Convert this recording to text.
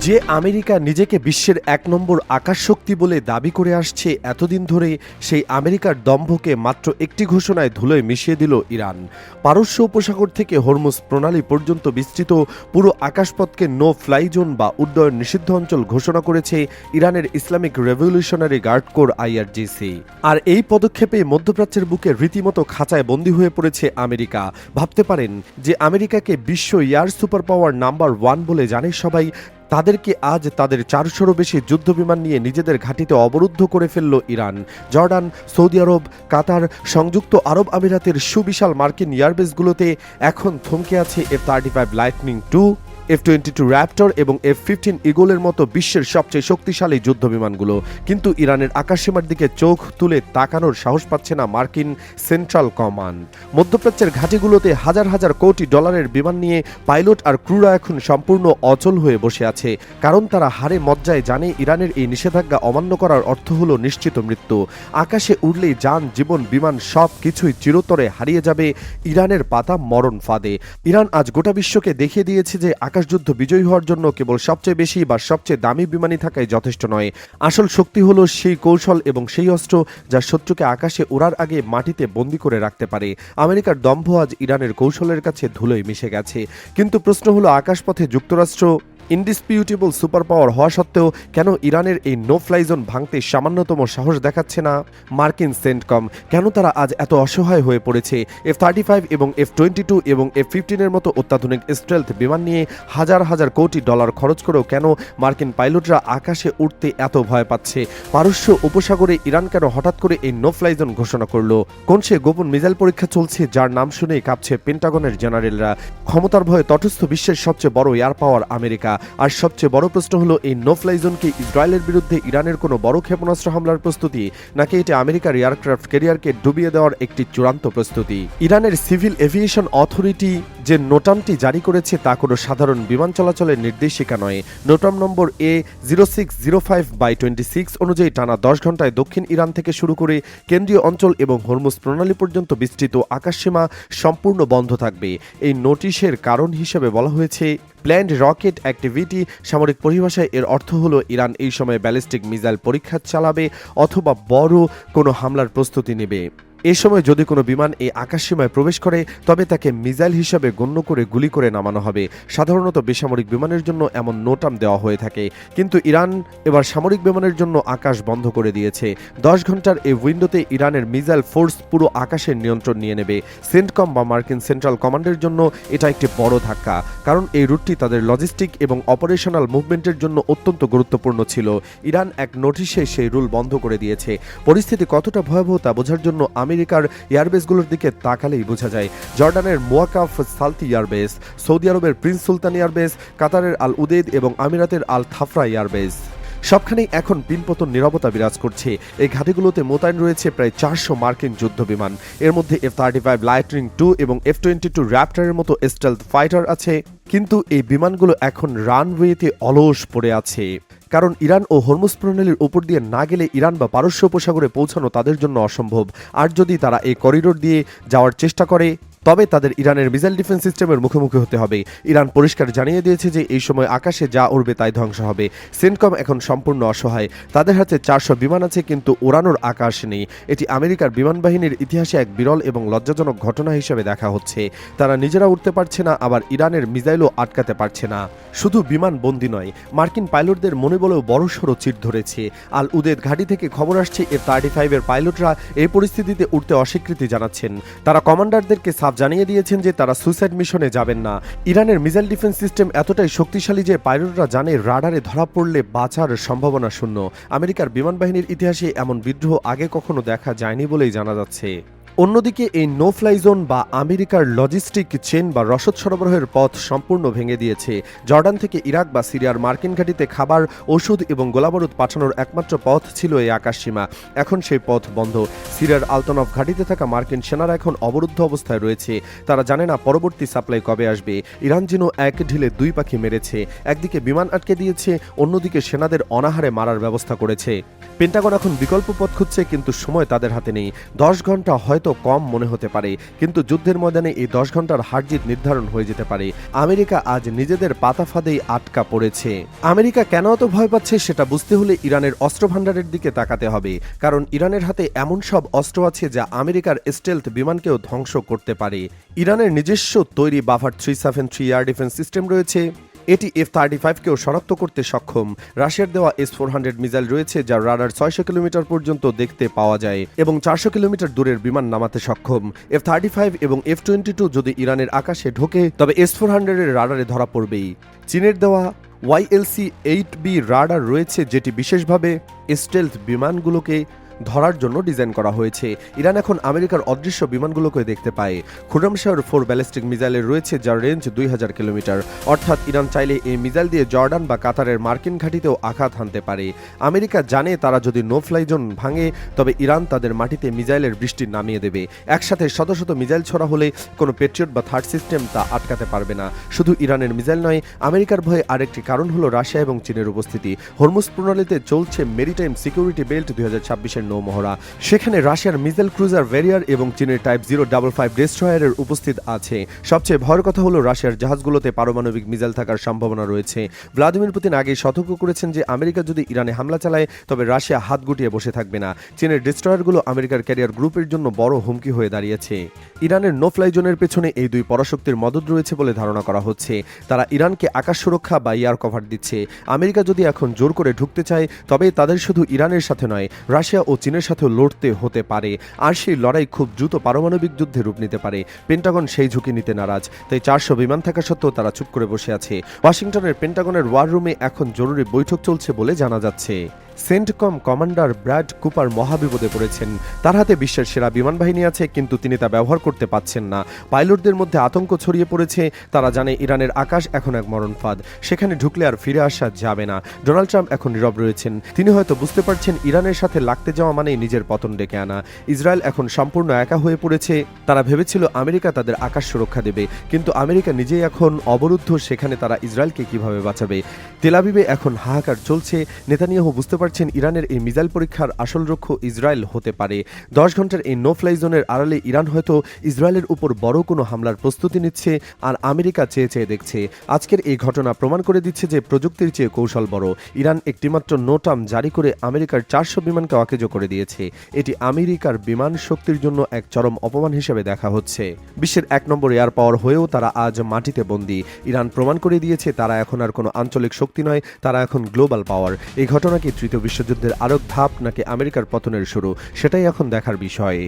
যে আমেরিকা নিজেকে বিশ্বের এক নম্বর আকাশশক্তি বলে দাবি করে আসছে এতদিন ধরে, সেই আমেরিকার দম্ভকে মাত্র একটি ঘোষণায় ধুলোয় মিশিয়ে দিল ইরান। পারস্য উপসাগর থেকে হরমুজ প্রণালী পর্যন্ত বিস্তৃত পুরো আকাশপথকে নো ফ্লাই জোন বা উড্ডয়ন নিষিদ্ধ অঞ্চল ঘোষণা করেছে ইরানের Islamic revolutionary guard corps IRGC. আর এই পদক্ষেপে মধ্যপ্রাচ্যের বুকে রীতিমতো খাঁচায় বন্দী হয়ে পড়েছে আমেরিকা। ভাবতে পারেন যে আমেরিকাকে বিশ্ব এয়ার সুপার পাওয়ার নাম্বার 1 বলে জানে সবাই, তাদেরকে আজ তাদের 400-রও বেশি যুদ্ধবিমান নিয়ে নিজেদের ঘাঁটিতে অবরুদ্ধ করে ফেলল ইরান। জর্ডান, সৌদি আরব, কাতার, সংযুক্ত আরব আমিরাতের সুবিশাল মার্কিন এয়ারবেসগুলোতে এখন থমকে আছে F-35 lightning II, F-22 Raptor এবং F-15 ইগলের মতো বিশ্বের সবচেয়ে শক্তিশালী যুদ্ধবিমানগুলো। কিন্তু ইরানের আকাশসীমার দিকে চোখ তুলে তাকানোর সাহস পাচ্ছে না মার্কিন সেন্ট্রাল কমান্ড। মধ্যপ্রাচ্যের ঘাঁটিগুলোতে হাজার হাজার কোটি ডলারের বিমান নিয়ে পাইলট আর ক্রুরা এখন সম্পূর্ণ অচল হয়ে বসে আছে, কারণ তারা হারে মজ্জায় জানে ইরানের এই নিষেধাজ্ঞা অমান্য করার অর্থ হলো নিশ্চিত মৃত্যু। আকাশে উড়লেই যান, জীবন, বিমান সব কিছুই চিরতরে হারিয়ে যাবে ইরানের পাতা মরণ ফাঁদে। ইরান আজ গোটা বিশ্বকে দেখিয়ে দিয়েছে যে আকাশযুদ্ধ বিজয়ী হওয়ার জন্য কেবল সবচেয়ে বেশি বা সবচেয়ে দামি বিমানই থাকাই যথেষ্ট নয়। আসল শক্তি হলো সেই কৌশল এবং সেই অস্ত্র যা শত্রুকে আকাশে ওড়ার আগে মাটিতে বন্দী করে রাখতে পারে। আমেরিকার দম্ভ আজ ইরানের কৌশলের কাছে ধুলোয় মিশে গেছে। কিন্তু প্রশ্ন হলো, আকাশপথে যুক্তরাষ্ট্র ইনডিসপিউটেবল সুপার পাওয়ার হওয়া সত্ত্বেও কেন ইরানের এই নো ফ্লাই জোন ভাঙতে সামান্যতম সাহস দেখাচ্ছে না মার্কিন সেন্টকম? কেন তারা আজ এত অসহায় হয়ে পড়েছে? F-35 এবং F-22 এবং F-15 এর মতো অত্যাধুনিক স্টেলথ বিমান নিয়ে হাজার হাজার কোটি ডলার খরচ করেও কেন মার্কিন পাইলটরা আকাশে উঠতে এত ভয় পাচ্ছে? পারস্য উপসাগরে ইরান কেন হঠাৎ করে এই নো ফ্লাই জোন ঘোষণা করলো? কোন সে গোপন মিসাইল পরীক্ষা চলছে যার নাম শুনেই কাঁপছে পেন্টাগনের জেনারেলরা? ক্ষমতার ভয়ে তটস্থ বিশ্বের সবচেয়ে বড় এয়ার পাওয়ার আমেরিকা। আর সবচেয়ে বড় প্রশ্ন হলো, এই নো ফ্লাই জোনকে ইসরায়েলের বিরুদ্ধে ইরানের কোনো বড় ক্ষেপণাস্ত্র হামলার প্রস্তুতি, নাকি এটা আমেরিকার এয়ারক্রাফট ক্যারিয়ারকে ডুবিয়ে দেওয়ার একটি চূড়ান্ত প্রস্তুতি? ইরানের সিভিল এভিয়েশন অথরিটি যে নোটামটি জারি করেছে তা কোনো সাধারণ বিমান চলাচলের নির্দেশিকা নয়। নোটাম নম্বর A0605/26 অনুযায়ী টানা 10 ঘন্টায় দক্ষিণ ইরান থেকে শুরু করে কেন্দ্রীয় অঞ্চল এবং হরমুজ প্রণালী পর্যন্ত বিস্তৃত আকাশসীমা সম্পূর্ণ বন্ধ থাকবে। এই নোটিশের কারণ হিসেবে বলা হয়েছে প্ল্যান্ড রকেট অ্যাক্টিভিটি। সামরিক পরিভাষায় এর অর্থ হলো ইরান এই সময় ব্যালিস্টিক মিসাইল পরীক্ষা চালাবে অথবা বড় কোনো হামলার প্রস্তুতি নেবে। এ সময় যদি কোনো বিমান এই আকাশসীমায় প্রবেশ করে তবে তাকে মিসাইল হিসাবে গণ্য করে গুলি করে নামানো হবে। সাধারণত বেসামরিক বিমানের জন্য এমন নোটাম দেওয়া হয়ে থাকে, কিন্তু ইরান এবার সামরিক বিমানের জন্য আকাশ বন্ধ করে দিয়েছে। 10 ঘন্টার এই উইন্ডোতে ইরানের মিসাইল ফোর্স পুরো আকাশের নিয়ন্ত্রণ নিয়ে নেবে। সেন্টকম বা মার্কিন সেন্ট্রাল কমান্ডের জন্য এটা একটি বড় ধাক্কা, কারণ এই রুটটি তাদের লজিস্টিক এবং অপারেশনাল মুভমেন্টের জন্য অত্যন্ত গুরুত্বপূর্ণ ছিল। ইরান এক নোটিশে সেই রুল বন্ধ করে দিয়েছে। পরিস্থিতি কতটা ভয়াবহ তা বোঝার জন্য আমেরিকার এয়ারবেসগুলোর দিকে তাকালেই বোঝা যায়। জর্ডানের মোয়াকাফ সালতি এয়ারবেস, সৌদি আরবের প্রিন্স সুলতান এয়ারবেস, কাতারের আল উদেদ এবং আমিরাতের আল থাফরা এয়ারবেস, সবখানেই এখন পিনপতন নীরবতা বিরাজ করছে। এই ঘাঁটিগুলোতে মোতায়েন রয়েছে প্রায় 400 মার্কিন যুদ্ধবিমান। এর মধ্যে F-35 লাইটনিং II এবং F-22 র্যাপটরের মতো স্টেলথ ফাইটার আছে। কিন্তু এই বিমানগুলো এখন রানওয়েতে অলস পড়ে আছে, কারণ ইরান ও হরমুজ প্রণালীর উপর দিয়ে না গেলে ইরান বা পারস্য উপসাগরে পৌঁছানো তাদের জন্য অসম্ভব। আর যদি তারা এই করিডোর দিয়ে যাওয়ার চেষ্টা করে তবে তাদের ইরানের মিসাইল ডিফেন্স সিস্টেমের মুখোমুখি হতে হবে। ইরান পরিষ্কার জানিয়ে দিয়েছে যে এই সময় আকাশে যা উড়বে তাই ধ্বংস হবে। সেন্টকম এখন সম্পূর্ণ অসহায়। তাদের হাতে 400 বিমান আছে, কিন্তু ওড়ানোর আকাশ নেই। এটি আমেরিকার বিমান বাহিনীর ইতিহাসে এক বিরল এবং লজ্জাজনক ঘটনা হিসেবে দেখা হচ্ছে। তারা নিজেরা উঠতে পারছে না, আবার ইরানের মিসাইলও আটকাতে পারছে না। শুধু বিমান বন্দী নয়, মার্কিন পাইলটদের মনে বলেও বড়সড় চিট ধরেছে। আল উদেদ ঘাঁটি থেকে খবর আসছে F-35 এর পাইলটরা এই পরিস্থিতিতে উঠতে অস্বীকৃতি জানাচ্ছেন। তারা কমান্ডারদেরকে জানিয়ে দিয়েছেন যে তারা সুইসাইড মিশনে যাবেন না। ইরানের মিসাইল ডিফেন্স সিস্টেম এতটাই শক্তিশালী যে পাইলটরা জানে রাডারে ধরা পড়লে বাঁচার সম্ভাবনা শূন্য। আমেরিকার বিমান বাহিনীর ইতিহাসে এমন বিদ্রোহ আগে কখনো দেখা যায়নি বলেই জানা যাচ্ছে। অন্যদিকে এই নো ফ্লাই জোন বা আমেরিকার লজিস্টিক চেন বা রসদ সরবরাহের পথ সম্পূর্ণ ভেঙে দিয়েছে। জর্ডান থেকে ইরাক বা সিরিয়ার মার্কিন ঘাঁটিতে খাবার, ওষুধ এবং গোলাবারুদ পাঠানোর একমাত্র পথ ছিল এই আকাশসীমা। এখন সেই পথ বন্ধ। সিরিয়ার আলতনফ ঘাঁটিতে থাকা মার্কিন সেনারা এখন অবরুদ্ধ অবস্থায় রয়েছে। তারা জানে না পরবর্তী সাপ্লাই কবে আসবে। ইরান যেন এক ঢিলে দুই পাখি মেরেছে। একদিকে বিমান আটকে দিয়েছে, অন্যদিকে সেনাদের অনাহারে মারার ব্যবস্থা করেছে। পেন্টাগন এখন বিকল্প পথ খুঁজছে, কিন্তু সময় তাদের হাতে নেই। 10 ঘন্টা হয়তো হয়তো কম মনে হতে পারে, কিন্তু যুদ্ধের ময়দানে এই 10 ঘন্টার হারজিত নির্ধারণ হয়ে যেতে পারে। আমেরিকা আজ নিজেদের পাতা ফাঁদেই আটকা পড়েছে। আমেরিকা কেন এত ভয় পাচ্ছে সেটা বুঝতে হলে ইরানের অস্ত্র ভাণ্ডারের দিকে তাকাতে হবে, কারণ ইরানের হাতে এমন সব অস্ত্র আছে যা আমেরিকার স্টেলথ বিমানকেও ধ্বংস করতে পারে। ইরানের নিজস্ব তৈরি বাফার 373 এয়ার ডিফেন্স সিস্টেম রয়েছে, এটি F-35কেও শনাক্ত করতে সক্ষম। রাশিয়ার দেওয়া S-400 মিসাইল রয়েছে, যার রাডার 600 কিলোমিটার পর্যন্ত দেখতে পাওয়া যায় এবং 400 কিলোমিটার দূরের বিমান নামাতে সক্ষম। F-35 এবং F-22 যদি ইরানের আকাশে ঢোকে তবে S-400 এর রাডারে ধরা পড়বেই। চীনের দেওয়া YLC-8B রাডার রয়েছে, যেটি বিশেষভাবে স্টেলথ বিমানগুলোকে ধরার জন্য ডিজাইন করা হয়েছে। ইরান এখন আমেরিকার অদৃশ্য বিমানগুলোকে দেখতে পায়। খুররামশাহর 4 ব্যালিস্টিক মিসাইলের রয়েছে, যার রেঞ্জ 2000 কিলোমিটার। অর্থাৎ ইরান চাইলে এই মিসাইল দিয়ে জর্ডান বা কাতারের মার্কিন ঘাঁটিতেও আঘাত হানতে পারে। আমেরিকা জানে তারা যদি নো ফ্লাই জোন ভাঙে তবে ইরান তাদের মাটিতে মিসাইলের বৃষ্টি নামিয়ে দেবে। একসাথে শত শত মিসাইল ছড়া হলে কোনো পেট্রিয়ট বা থার্ড সিস্টেম তা আটকাতে পারবে না। শুধু ইরানের মিসাইল নয়, আমেরিকার ভয়ে আরেকটি কারণ হলো রাশিয়া এবং চীনের উপস্থিতি। হরমুজ প্রণালীতে চলছে মেরিটাইম সিকিউরিটি বেল্ট 2026-এর নৌমহড়া। সেখানে রাশিয়ার মিসাইল ক্রুজার ভ্যারিয়ার এবং চীনের টাইপ 055 ডেস্ট্রয়ারের উপস্থিত আছে। সবচেয়ে ভয়ের কথা হলো রাশিয়ার জাহাজগুলোতে পারমাণবিক মিসাইল থাকার সম্ভাবনা রয়েছে। ভ্লাদিমির পুতিন আগেই সতর্ক করেছেন যে আমেরিকা যদি ইরানে হামলা চালায় তবে রাশিয়া হাত গুটিয়ে বসে থাকবে না। চীনের ডেস্ট্রয়ারগুলো আমেরিকার ক্যারিয়ার গ্রুপের জন্য বড় হুমকি হয়ে দাঁড়িয়েছে। ইরানের নো ফ্লাই জোনের পেছনে এই দুই পরাশক্তির মদত রয়েছে বলে ধারণা করা হচ্ছে। তারা ইরানকে আকাশ সুরক্ষা বা এয়ার কভার দিচ্ছে। আমেরিকা যদি এখন জোর করে ঢুকতে চায় তবে তাদের শুধু ইরানের সাথে নয়, রাশিয়া ও চীনের সাথেও লড়তে হতে পারে। আর সেই লড়াই খুব দ্রুত পারমাণবিক যুদ্ধে রূপ নিতে পারে। পেন্টাগন সেই ঝুঁকি নিতে নারাজ, তাই 400 বিমান থাকা সত্ত্বেও তারা চুপ করে বসে আছে। ওয়াশিংটনের পেন্টাগনের ওয়ার রুমে এখন জরুরি বৈঠক চলছে বলে জানা যাচ্ছে। সেন্টকম কমান্ডার ব্র্যাড কুপার মহাবিপদে পড়েছেন। তার হাতে বিশ্বের সেরা বিমান বাহিনী আছে, কিন্তু তিনি তা ব্যবহার করতে পারছেন না। পাইলটদের মধ্যে আতঙ্ক ছড়িয়ে পড়েছে। তারা জানে ইরানের আকাশ এখন এক মরণ ফাঁদ, সেখানে ঢুকলে আর ফিরে আসা যাবে না। ডোনাল্ড ট্রাম্প এখন নীরব রয়েছেন। তিনি হয়তো বুঝতে পারছেন ইরানের সাথে লাগতে যাওয়া মানেই নিজের পতন ডেকে আনা। ইসরায়েল এখন সম্পূর্ণ একা হয়ে পড়েছে। তারা ভেবেছিল আমেরিকা তাদের আকাশ সুরক্ষা দেবে, কিন্তু আমেরিকা নিজেই এখন অবরুদ্ধ। সেখানে তারা ইসরায়েলকে কিভাবে বাঁচাবে? তেল আবিবে এখন হাহাকার চলছে। নেতানিয়াহু বুঝতে পারছেন ইরানের এই মিসাইল পরীক্ষার আসল লক্ষ্য ইসরায়েল হতে পারে। 10 ঘন্টার এই নো ফ্লাই জোনের আড়ালে ইরান হয়তো ইসরায়েলের উপর বড় কোনো হামলার প্রস্তুতি নিচ্ছে, আর আমেরিকা চেয়ে চেয়ে দেখছে। আজকের এই ঘটনা প্রমাণ করে দিচ্ছে যে প্রযুক্তির চেয়ে কৌশল বড়। ইরান একটিমাত্র নোটাম জারি করে আমেরিকার 400 বিমানকে অকেজো করে দিয়েছে। এটি আমেরিকার বিমান শক্তির জন্য এক চরম অপমান হিসেবে দেখা হচ্ছে। বিশ্বের 1 নম্বর এয়ার পাওয়ার হয়েও তারা আজ মাটিতে বন্দী। ইরান প্রমাণ করে দিয়েছে তারা এখন আর কোনো আঞ্চলিক শক্তি নয়, তারা এখন গ্লোবাল পাওয়ার। এই ঘটনা কি তৃতীয় বিশ্বযুদ্ধের আরেক ধাপ নাকি আমেরিকার পতনের শুরু, সেটাই এখন দেখার বিষয়।